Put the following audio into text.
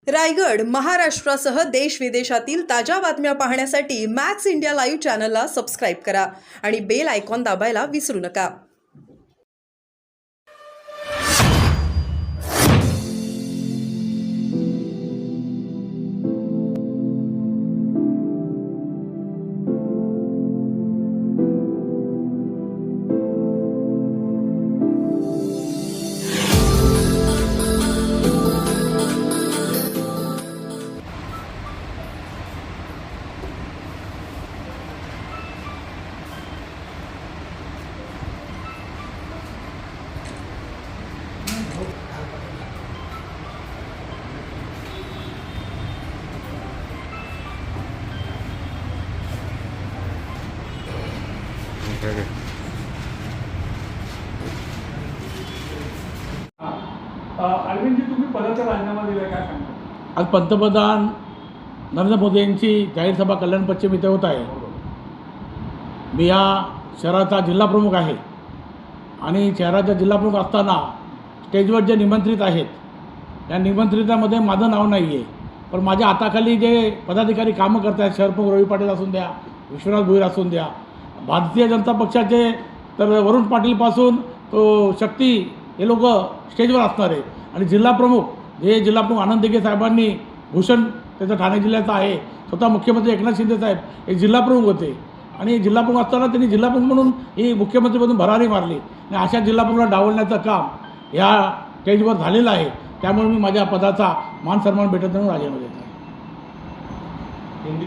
रायगड, महाराष्ट्रासह देश विदेशातील ताज्या बातम्या पाहण्यासाठी मॅक्स इंडिया लाईव्ह चॅनलला सबस्क्राईब करा आणि बेल आयकॉन दाबायला विसरू नका. अरविंदजी, तुम्ही पदाचा राजीनामा दिलाय, काय सांगता? आज पंतप्रधान नरेंद्र मोदी यांची जाहीर सभा कल्याण पश्चिम इथे होत आहे. मी या शहराचा जिल्हाप्रमुख आहे आणि शहराचा जिल्हाप्रमुख असताना स्टेजवर जे निमंत्रित आहेत या निमंत्रितामध्ये माझं नाव नाही आहे, पण माझ्या हाताखाली जे पदाधिकारी कामं करत आहेत, शहरप्रमुख रवी पाटील असून द्या, विश्वनाथ भोईर असून द्या, भारतीय जनता पक्षाचे तर वरुण पाटीलपासून तो शक्ती हे लोक स्टेजवर असणार आहे. आणि जिल्हाप्रमुख जिल्हाप्रमुख आनंद दिघे साहेबांनी भूषण त्याचं ठाणे जिल्ह्याचं आहे, स्वतः मुख्यमंत्री एकनाथ शिंदे साहेब हे जिल्हाप्रमुख होते आणि जिल्हाप्रमुख असताना त्यांनी जिल्हाप्रमुख म्हणून ही मुख्यमंत्रीमधून भरारी मारली आणि अशा जिल्हाप्रमुखाला डावलण्याचं काम ह्या स्टेजवर झालेलं आहे. त्यामुळे मी माझ्या पदाचा मान सन्मान भेटत म्हणून राजीनामा देत आहे.